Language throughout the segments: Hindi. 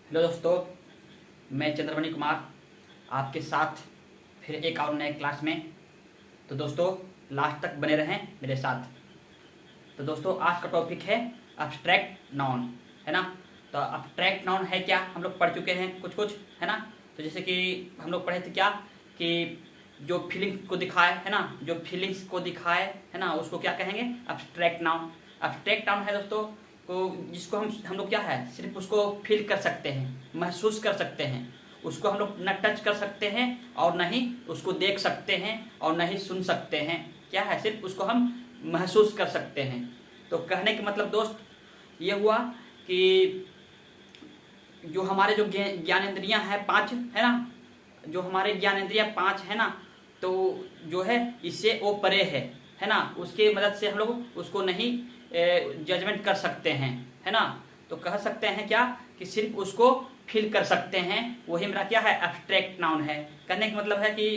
हेलो दोस्तों, मैं चंद्रमणि कुमार आपके साथ फिर एक और नए क्लास में। तो दोस्तों लास्ट तक बने रहें मेरे साथ। तो दोस्तों आज का टॉपिक है अब्स्ट्रैक्ट नाउन, है ना। तो अब्स्ट्रैक्ट नाउन है क्या, हम लोग पढ़ चुके हैं कुछ कुछ, है ना। तो जैसे कि हम लोग पढ़े थे क्या कि जो फीलिंग्स को दिखाए, है ना, जो फीलिंग्स को दिखाए, है ना, उसको क्या कहेंगे, अब्स्ट्रैक्ट नाउन। अब्स्ट्रैक्ट नाउन है दोस्तों को जिसको हम लोग क्या है, सिर्फ उसको फील कर सकते हैं, महसूस कर सकते हैं। उसको हम लोग न टच कर सकते हैं और न ही उसको देख सकते हैं और न ही सुन सकते हैं। क्या है, सिर्फ उसको हम महसूस कर सकते हैं। तो कहने का मतलब दोस्त ये हुआ कि जो हमारे जो ज्ञानेंद्रियां हैं पांच, है ना, जो हमारे ज्ञानेंद्रियां पांच है ना, तो जो है इससे वो परे है ना। उसके मदद से हम लोग उसको नहीं जजमेंट कर सकते हैं, है ना। तो कह सकते हैं क्या कि सिर्फ उसको फील कर सकते हैं, वही मेरा क्या है, एब्स्ट्रैक्ट नाउन है। कहने का मतलब है कि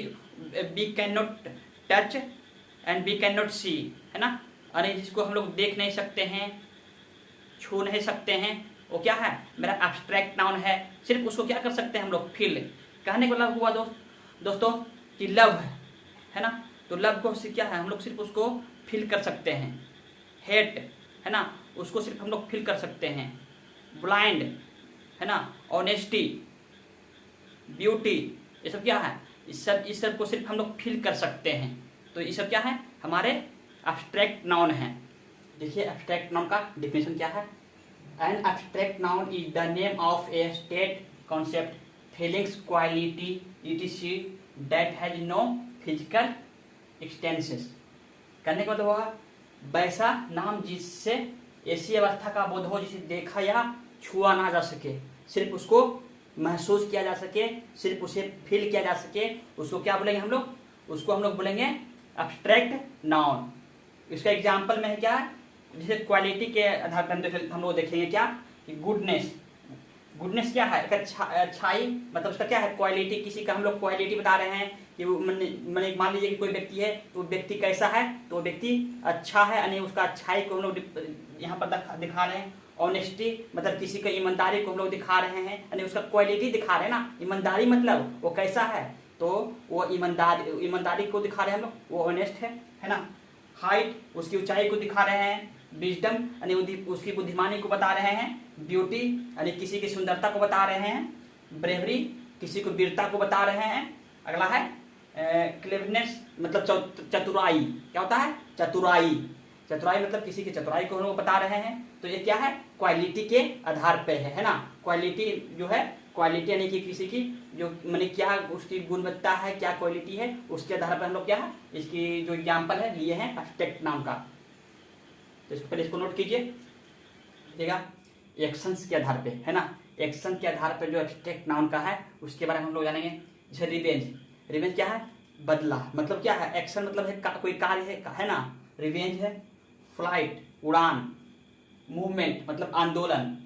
we can not touch and we can not see, है ना। अरे जिसको हम लोग देख नहीं सकते हैं, छू नहीं सकते हैं, वो क्या है, मेरा एब्स्ट्रैक्ट नाउन है। सिर्फ उसको क्या कर सकते हैं हम लोग, फील। कहने का मतलब हुआ दोस्तों कि लव है ना। तो लव को क्या है, हम लोग सिर्फ उसको फील कर सकते हैं। हेट है ना, उसको सिर्फ हम लोग फील कर सकते हैं। ब्लाइंड है ना, ऑनेस्टी, ब्यूटी, ये सब क्या है, इस सब को सिर्फ हम लोग फील कर सकते हैं। तो ये सब क्या है, हमारे एब्स्ट्रैक्ट नाउन है। देखिए एब्स्ट्रैक्ट नाउन का डिफिनेशन क्या है। An abstract noun is the name of a state, concept, feelings, quality etc that has no physical existences. करने का मतलब होगा वैसा नाम जिससे ऐसी अवस्था का बोध हो जिसे देखा या छुआ ना जा सके, सिर्फ उसको महसूस किया जा सके, सिर्फ उसे फील किया जा सके, उसको क्या बोलेंगे हम लोग, उसको हम लोग बोलेंगे एब्स्ट्रैक्ट नाउन। इसका एग्जाम्पल में है क्या, जैसे क्वालिटी के आधार पर हम लोग देखेंगे क्या कि गुडनेस। गुडनेस क्या है, अच्छाई, मतलब उसका क्या है, क्वालिटी। किसी का हम लोग क्वालिटी बता रहे हैं कि मैंने मान लीजिए कि कोई व्यक्ति है, तो व्यक्ति कैसा है, तो वो व्यक्ति अच्छा है, यानी उसका अच्छाई को हम लोग यहाँ पर दिखा रहे हैं। ऑनेस्टी मतलब किसी का ईमानदारी को हम लोग दिखा रहे हैं, यानी उसका क्वालिटी दिखा रहे हैं ना। ईमानदारी मतलब वो कैसा है, तो वो ईमानदारी को दिखा रहे हैं हम लोग, वो ऑनेस्ट है ना। हाइट उसकी ऊंचाई को दिखा रहे हैं। विजडम यानी उसकी बुद्धिमानी को बता रहे हैं। ब्यूटी यानी किसी की सुंदरता को बता रहे हैं। ब्रेवरी किसी को वीरता को बता रहे हैं। अगला है क्लेवरनेस मतलब चतुराई। क्या होता है, चतुराई। चतुराई मतलब किसी की चतुराई को हम लोग बता रहे हैं। तो ये क्या है, क्वालिटी के आधार पे है ना। क्वालिटी जो है, क्वालिटी यानी कि किसी की जो मैंने क्या उसकी गुणवत्ता है, क्या क्वालिटी है, उसके आधार पर हम लोग क्या है, इसकी जो एग्जाम्पल है लिए हैं एब्स्ट्रैक्ट नाउन का। तो इसको पहले इसको नोट कीजिए, देखिएगा एक्शंस के आधार पे, है ना। एक्शन के आधार पर जो एब्स्ट्रैक्ट नाउन का है उसके बारे में हम लोग जानेंगे। जैसे रिवेंज। रिवेंज क्या है, बदला, मतलब क्या है, एक्शन मतलब है कोई कार्य है ना। रिवेंज है फ्लाइट, उड़ान। मूवमेंट मतलब आंदोलन।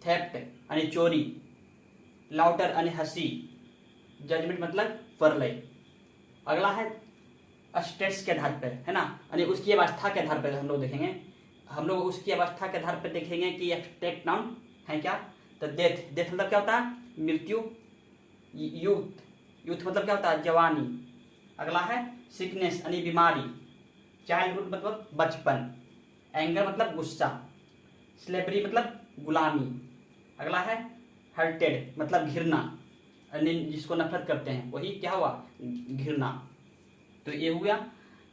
थेफ्ट यानी चोरी। लाउटर यानी हंसी। जजमेंट मतलब परलय। अगला है स्टेट्स के आधार पर, है ना, यानी उसकी अवस्था के आधार पर हम लोग देखेंगे। हम लोग उसकी अवस्था के आधार पर देखेंगे कि एब्स्ट्रैक्ट नाउन है क्या। तो डेथ। डेथ मतलब क्या होता है, मृत्यु। यूथ। यूथ मतलब क्या होता है, जवानी। अगला है सिकनेस यानी बीमारी। चाइल्डहुड मतलब बचपन। एंगर मतलब गुस्सा। स्लेवरी मतलब गुलामी। अगला है हर्टेड मतलब घृणा, यानी जिसको नफरत करते हैं, वही क्या हुआ, घृणा। तो ये हुआ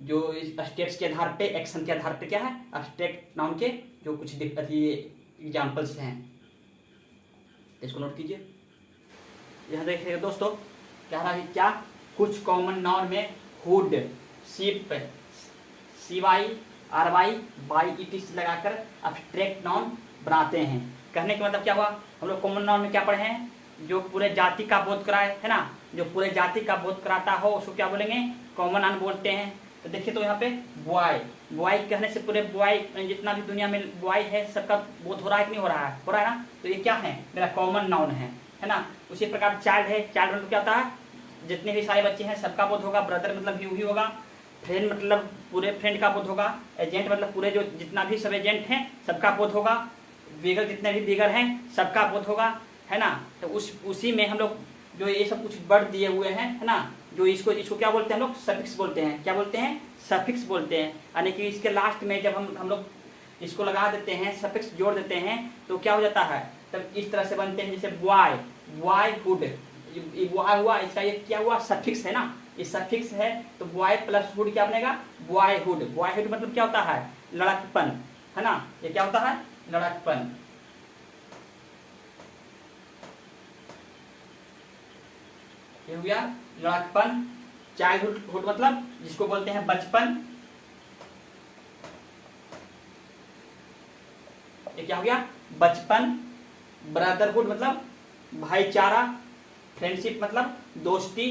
जो स्टेट्स के आधार पे, एक्शन के आधार पे क्या है, एब्स्ट्रैक्ट नाउन के जो कुछ एग्जाम्पल्स हैं। इसको नोट कीजिए। यहाँ देखिएगा दोस्तों, कह रहा है क्या, कुछ कॉमन नाउन में hood, ship, CY, RY, by etc लगाकर एब्स्ट्रैक्ट नाउन बनाते हैं। कहने का मतलब क्या हुआ, हम लोग कॉमन नाउन में क्या पढ़े हैं, जो पूरे जाति का बोध कराए, है ना, जो पूरे जाति का बोध कराता हो उसको क्या बोलेंगे, कॉमन नाउन बोलते हैं। तो देखिए तो यहाँ पे बॉय। बॉय कहने से पूरे बॉय जितना भी दुनिया में बॉय है सबका बोध हो रहा है कि नहीं हो रहा है, हो रहा है ना। तो ये क्या है, मेरा कॉमन नाउन है ना। उसी प्रकार चाइल्ड है। चाइल्ड मतलब क्या होता है, जितने भी सारे बच्चे हैं सबका बोध होगा। ब्रदर मतलब यू ही होगा। फ्रेंड मतलब पूरे फ्रेंड का बोध होगा। एजेंट मतलब पूरे जो जितना भी सब एजेंट हैं सबका बोध होगा। बिगर जितने भी बिगर हैं सबका बोध होगा। है ना। तो उसी में हम लोग जो ये सब कुछ वर्ड दिए हुए हैं, है ना, जो इसको क्या बोलते हैं हम लोग, सफिक्स बोलते हैं। क्या बोलते हैं, सफिक्स बोलते हैं। यानी कि इसके लास्ट में जब हम लोग इसको लगा देते हैं, सफिक्स जोड़ देते हैं, तो क्या हो जाता है, तब इस तरह से बनते हैं। जैसे बॉय, बॉयहुड, बॉय हुआ, इसका ये क्या हुआ, सफिक्स है ना, ये सफिक्स है। तो बॉय प्लस हुड क्या बनेगा, बॉयहुड। बॉयहुड मतलब क्या होता है, लड़कपन, है ना, ये क्या होता है, लड़कपन। ये हो गया लड़कपन। चाइल्डहुड मतलब जिसको बोलते हैं बचपन, ये क्या हो गया, बचपन। ब्रदरहुड मतलब भाईचारा, फ्रेंडशिप मतलब दोस्ती।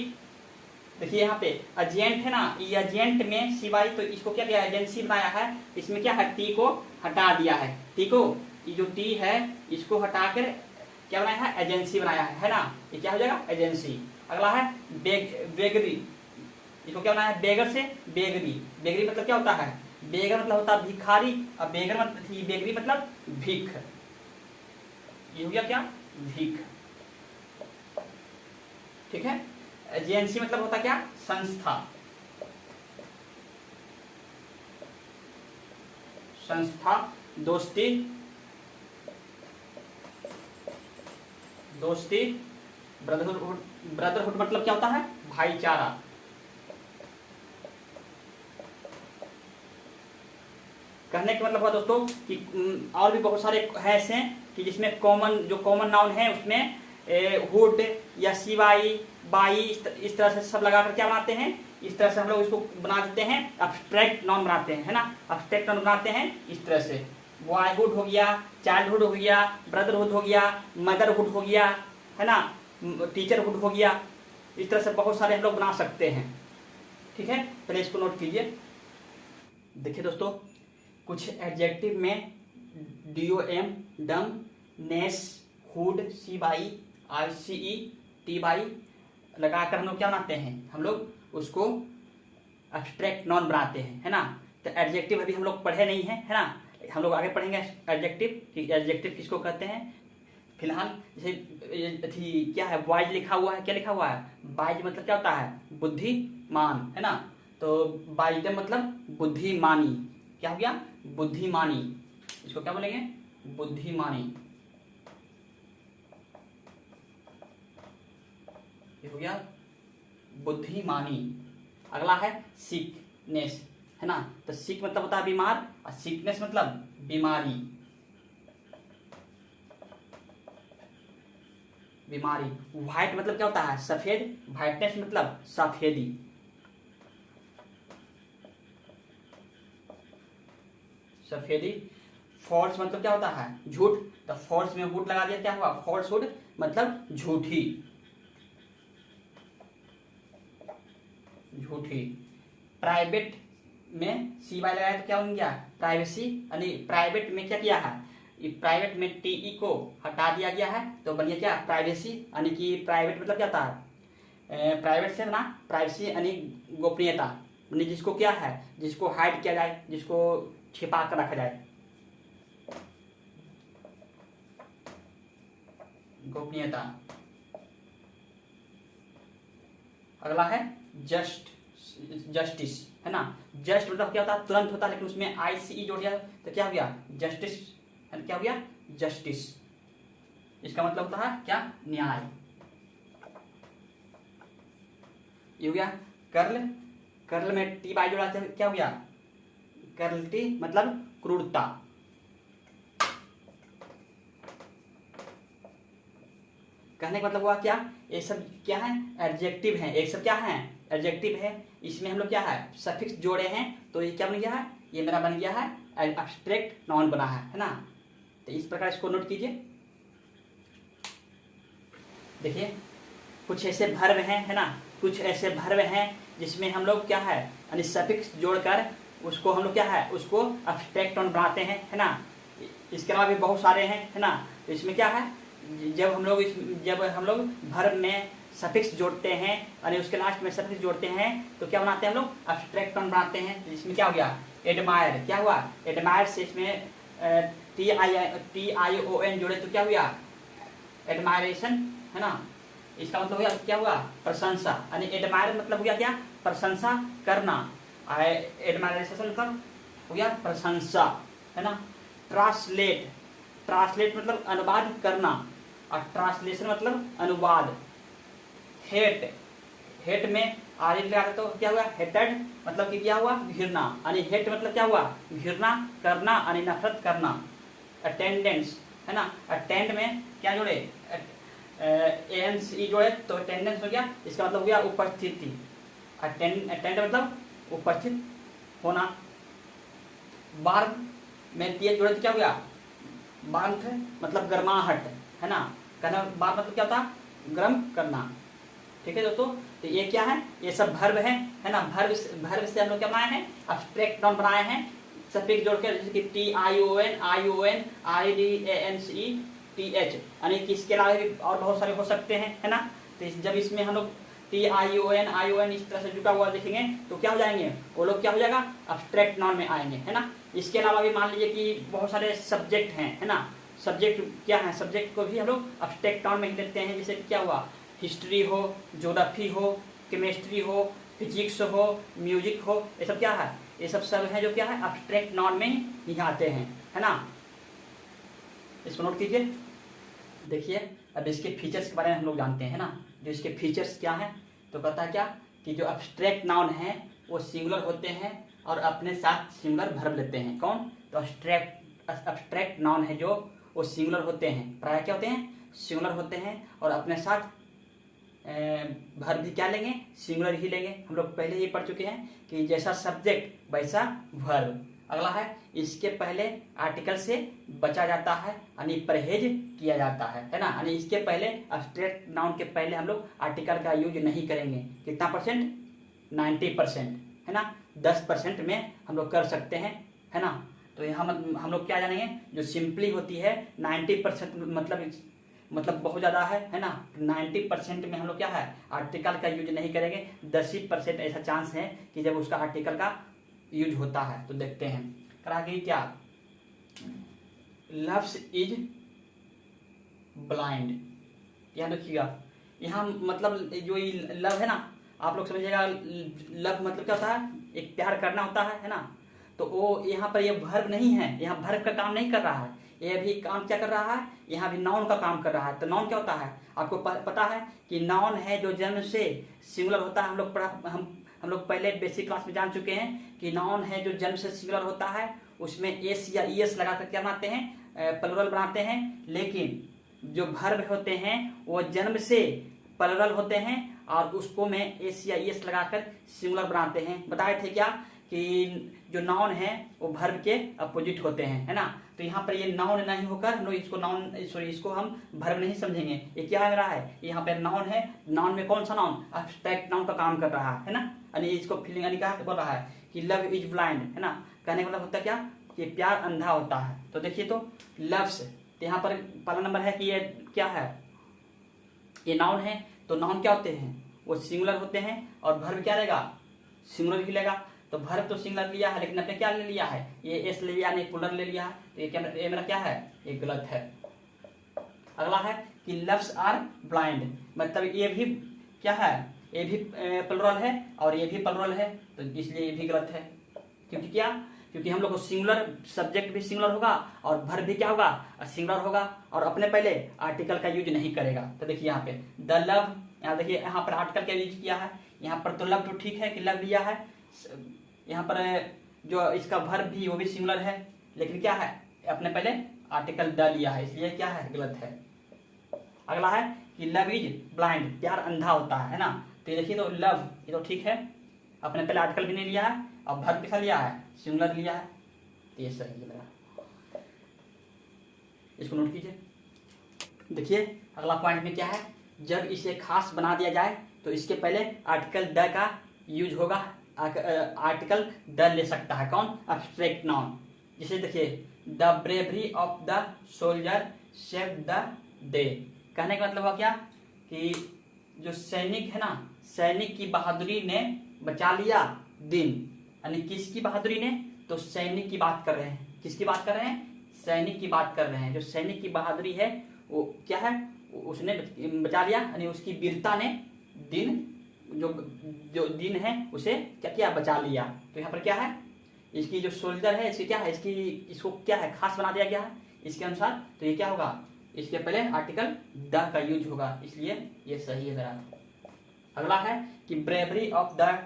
देखिए यहाँ पे एजेंट है ना, ये एजेंट में सिवाय, तो इसको क्या किया, एजेंसी बनाया है। इसमें क्या है, टी को हटा दिया है, टी को, ये जो टी है इसको हटाकर क्या बनाया है, एजेंसी बनाया है ना। ये क्या हो जाएगा, एजेंसी। अगला है बेगरी, इसको क्या बनाया है, बेगर से बेगरी। बेगरी मतलब क्या होता है, बेगर मतलब होता है भिखारी, और बेगर मतलब, बेगरी मतलब भीख। ये हो गया क्या, भीख। ठीक है। एजेंसी मतलब होता क्या, संस्था, संस्था। दोस्ती, दोस्ती। ब्रदरहुड, ब्रदरहुड मतलब क्या होता है, भाईचारा। कहने का मतलब हुआ दोस्तों कि और भी बहुत सारे हैं ऐसे कि जिसमें कॉमन, जो कॉमन नाउन है उसमें हुड या सिवाई, बाई, इस तरह से सब लगाकर क्या बनाते हैं, इस तरह से हम लोग इसको बना देते हैं, अब्स्ट्रैक्ट नाउन बनाते हैं, है ना, अब्स्ट्रैक्ट नाउन बनाते हैं इस तरह से। बॉयहुड हो गया, चाइल्डहुड हो गया, ब्रदरहुड हो गया, मदरहुड हो गया, है ना, टीचरहुड हो गया। इस तरह से बहुत सारे हम लोग बना सकते हैं। ठीक है, पहले इसको नोट कीजिए। देखिए दोस्तों, कुछ एडजेक्टिव में D O M, dom, ness, hood, C Y, I C E, T Y लगाकर हम लोग क्या बनाते हैं, हम लोग उसको एब्स्ट्रैक्ट नॉन बनाते हैं, है ना। तो एडजेक्टिव अभी हम लोग पढ़े नहीं हैं, है ना, हम लोग आगे पढ़ेंगे एडजेक्टिव कि एडजेक्टिव किसको कहते हैं। फिलहाल जैसे क्या है, वाइज लिखा हुआ है, क्या लिखा हुआ है, वाइज मतलब क्या होता है, बुद्धिमान, है ना। तो वाइजडम मतलब बुद्धिमानी। क्या हो गया, बुद्धिमानी। इसको क्या बोलेंगे, बुद्धिमानी। ये हो गया बुद्धिमानी। अगला है सिकनेस, है ना। तो सिक मतलब होता है बीमार, और सिकनेस मतलब बीमारी, बीमारी। व्हाइट मतलब क्या होता है, सफेद, व्हाइटनेस मतलब सफेदी। सफेदी। फॉल्स मतलब क्या होता है, झूठ। तो फॉल्स में वुड लगा दिया, क्या हुआ, फॉल्सहुड मतलब झूठी, झूठी। प्राइवेट में सी वाई लगाया तो क्या बन गया, प्राइवेसी। यानी प्राइवेट में क्या किया है, प्राइवेट में टीई को हटा दिया गया है, तो बन गया क्या, प्राइवेसी। यानी कि प्राइवेट मतलब क्या होता है, प्राइवेट से ना प्राइवेसी यानी गोपनीयता, यानी जिसको क्या है, जिसको हाइड किया जाए, जिसको छिपा कर रखा जाए, गोपनीयता। अगला है जस्टिस, है ना। जस्ट मतलब क्या होता है, तुरंत होता है, लेकिन उसमें आईसीई जोड़ दिया तो क्या हो गया, जस्टिस। क्या हो गया, जस्टिस। इसका मतलब होता है क्या, न्याय। ये हो गया कर्ल। कर्ल में टी बाई जोड़ा तो क्या हो गया, कर्लटी मतलब क्रूरता। कहने का मतलब हुआ क्या, ये सब क्या है, एडजेक्टिव है, ये सब क्या है, एडजेक्टिव है। इसमें हम लोग क्या है, सफिक्स जोड़े हैं, तो ये क्या बन गया है, ये मेरा बन गया है एब्स्ट्रैक्ट नाउन बना है ना। तो इस प्रकार इसको नोट कीजिए। देखिए कुछ ऐसे भर्व हैं, है ना, कुछ ऐसे भर्व हैं जिसमें हम लोग क्या है, यानी सफिक्स जोड़कर उसको हम लोग क्या है, उसको एब्स्ट्रैक्ट नाउन बनाते हैं, है ना। इसके अलावा भी बहुत सारे हैं, है ना। तो इसमें क्या है, जब हम लोग भर्व में सफिक्स जोड़ते हैं, यानी उसके लास्ट में सफिक्स जोड़ते हैं, तो क्या बनाते हैं हम लोग, एब्स्ट्रैक्ट नाउन बनाते हैं। तो इसमें क्या हो गया, एडमायर। क्या हुआ, एडमायर से इसमें टी आई ओ एन जोड़े तो क्या हुआ, एडमायरेशन, है ना, इसका मतलब हुआ क्या हुआ, प्रशंसा, यानी एडमायर मतलब हुआ क्या, प्रशंसा करना, एडमायरेशन मतलब हुआ प्रशंसा, है ना। ट्रांसलेट, ट्रांसलेट मतलब अनुवाद करना, और ट्रांसलेशन मतलब अनुवाद। हेट, हेट में आगे लगा तो क्या हुआ, हेटेड मतलब कि क्या हुआ, घृणा, यानी हेट मतलब क्या हुआ, घृणा करना यानी नफरत करना। अटेंडेंस, है ना, अटेंड में क्या जोड़े, एएनसी जोड़े तो अटेंडेंस हो गया, इसका मतलब हो गया उपस्थिति। अटेंड, अटेंड मतलब उपस्थित होना। बार्म में टी जोड़े तो क्या हो गया, बार्थ मतलब गर्माहट, है ना, कहना बार्थ मतलब क्या होता, गर्म करना। ठीक है दोस्तों, तो ये क्या है, ये सब भर्व है ना। भर्व से हम लोग क्या बनाए हैं, एब्स्ट्रैक्ट नाउन बनाए हैं, सफिक्स जोड़ के, जैसे कि TION, ION, IDANCE, TH, यानी कि इसके अलावा भी और बहुत सारे हो सकते हैं, है ना। तो जब इसमें हम लोग TION, ION इस तरह से जुटा हुआ देखेंगे तो क्या हो जाएंगे, वो लोग क्या हो जाएगा, एब्स्ट्रैक्ट नाउन में आएंगे, है ना। इसके अलावा भी मान लीजिए कि बहुत सारे सब्जेक्ट हैं, है ना। सब्जेक्ट क्या है, सब्जेक्ट को भी हम लोग एब्स्ट्रैक्ट नाउन में ही लेते हैं। जैसे क्या हुआ, हिस्ट्री हो, ज्योग्राफी हो, केमिस्ट्री हो, फिजिक्स हो, म्यूजिक हो, ये सब क्या है, ये सब है जो क्या है, एब्स्ट्रैक्ट नाउन में ही आते हैं, है ना। इसको नोट कीजिए। देखिए अब इसके फीचर्स के बारे में हम लोग जानते हैं, है ना। जो इसके फीचर्स क्या है, तो कहता है क्या कि जो एब्स्ट्रैक्ट नाउन है वो सिंगुलर होते हैं और अपने साथ सिंगुलर वर्ब लेते हैं। कौन, तो एब्स्ट्रैक्ट नाउन है जो वो सिंगुलर होते हैं, प्राय क्या होते हैं, सिंगुलर होते हैं, और अपने साथ वर्ब भी क्या लेंगे, सिंगुलर ही लेंगे। हम लोग पहले ही पढ़ चुके हैं कि जैसा सब्जेक्ट वैसा वर्ब। अगला है, इसके पहले आर्टिकल से बचा जाता है, यानी परहेज किया जाता है ना। यानी इसके पहले एब्स्ट्रैक्ट नाउन के पहले हम लोग आर्टिकल का यूज नहीं करेंगे। कितना परसेंट, 90%, है ना। 10% में हम लोग कर सकते हैं, है ना। तो यहाँ हम लोग क्या जानेंगे, जो सिंपली होती है 90% मतलब बहुत ज़्यादा है ना। 90% में हम लोग क्या है, आर्टिकल का यूज नहीं करेंगे। 10% ऐसा चांस है कि जब उसका आर्टिकल का यूज होता है। तो देखते हैं करा कि क्या, लव्स इज ब्लाइंड। यहाँ देखिएगा, यहाँ मतलब जो ये लव है ना, आप लोग समझिएगा, लव मतलब क्या होता है, एक प्यार करना होता है ना। तो वो यहाँ पर ये वर्ब नहीं है, यहाँ वर्ब का काम नहीं कर रहा है, ये भी काम क्या कर रहा है, यहाँ भी नाउन का काम कर रहा है। तो नाउन क्या होता है, आपको पता है कि नाउन है जो जन्म से सिंगुलर होता है। हम लोग पहले बेसिक क्लास में जान चुके हैं कि नाउन है जो जन्म से सिंगुलर होता है, उसमें एस या ईएस लगा कर क्या बनाते हैं, प्लुरल बनाते हैं। लेकिन जो वर्ब होते हैं वो जन्म से प्लुरल होते हैं और उसको में एस या ईएस लगाकर सिंगुलर बनाते हैं। बताए थे क्या कि जो नाउन है वो वर्ब के अपोजिट होते हैं, है ना। तो यहाँ पर ये नाउन नहीं होकर हम लोग इसको नाउन, सॉरी, इसको हम वर्ब नहीं समझेंगे। ये क्या है, मेरा है यहाँ पे नाउन है। नाउन में कौन सा नाउन, एब्स्ट्रैक्ट नाउन का काम कर रहा है ना। यानी इसको फीलिंग, यानी क्या बोल रहा है कि लव इज ब्लाइंड, है ना। कहने का मतलब होता है क्या कि प्यार अंधा होता है। तो देखिए, तो लव्स, तो यहाँ पर पहला नंबर है कि ये क्या है, ये नाउन है। तो नाउन क्या होते हैं, वो सिंगुलर होते हैं और वर्ब क्या रहेगा, सिंगुलर ही लेगा। तो वर्ब तो सिंगुलर लिया है, लेकिन अपने क्या ले लिया है, ये एस ले लिया, नहीं प्लुरल ले लिया है। तो ये क्या, ये मेरा क्या है, ये गलत है। अगला है कि लव्स आर ब्लाइंड, मतलब ये भी क्या है, ये भी प्लुरल है और ये भी प्लुरल है, तो इसलिए ये भी गलत है। क्योंकि क्या, क्योंकि हम लोग को सिंगुलर, सब्जेक्ट भी सिंगुलर होगा और वर्ब भी क्या होगा, सिंगुलर होगा, और अपने पहले आर्टिकल का यूज नहीं करेगा। तो देखिए यहाँ पे द लव, यहाँ देखिए यहाँ पर आर्टिकल का यूज किया है। यहाँ पर तो लव तो ठीक है कि लव लिया है, यहाँ पर जो इसका वर्ब भी वो भी सिंगुलर है, लेकिन क्या है, अपने पहले आर्टिकल द लिया है, इसलिए क्या है, गलत है। अगला है कि लव इज ब्लाइंड, प्यार अंधा होता है ना। तो देखिए, तो लव ये तो ठीक है, अपने पहले आर्टिकल भी नहीं लिया है और वर्ब कैसा लिया है, सिंगुलर लिया है, तो ये सही है मेरा। इसको नोट कीजिए। देखिए अगला पॉइंट में क्या है, जब इसे खास बना दिया जाए तो इसके पहले आर्टिकल द का यूज होगा। आर्टिकल द ले सकता है कौन, एब्स्ट्रैक्ट नाउन। जैसे देखिए, the bravery of the soldier save the day. कहने का मतलब हुआ क्या कि जो सैनिक है ना, सैनिक की बहादुरी ने बचा लिया दिन। यानी किसकी बहादुरी ने, तो सैनिक की बात कर रहे हैं। किसकी बात कर रहे हैं, सैनिक की बात कर रहे हैं। जो सैनिक की बहादुरी है वो क्या है, उसने बचा लिया, यानी उसकी वीरता ने दिन जो जो दिन है उसे क्या किया, बचा लिया। तो यहाँ पर क्या है, इसकी जो सोल्जर है इसकी क्या है, इसको क्या है, खास बना दिया गया है इसके अनुसार। तो ये क्या होगा, इसके पहले आर्टिकल द का यूज होगा, इसलिए ये सही है जरा। अगला है कि bravery of the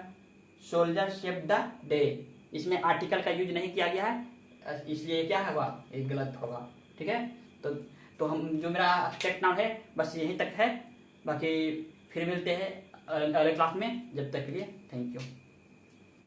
soldier save the day, इसमें आर्टिकल का यूज नहीं किया गया है, इसलिए क्या होगा, ये गलत होगा। ठीक है, तो हम जो मेरा टेक्स्ट नाउ है बस यहीं तक है, बाकी फिर मिलते हैं अगले क्लास में। जब तक के लिए थैंक यू।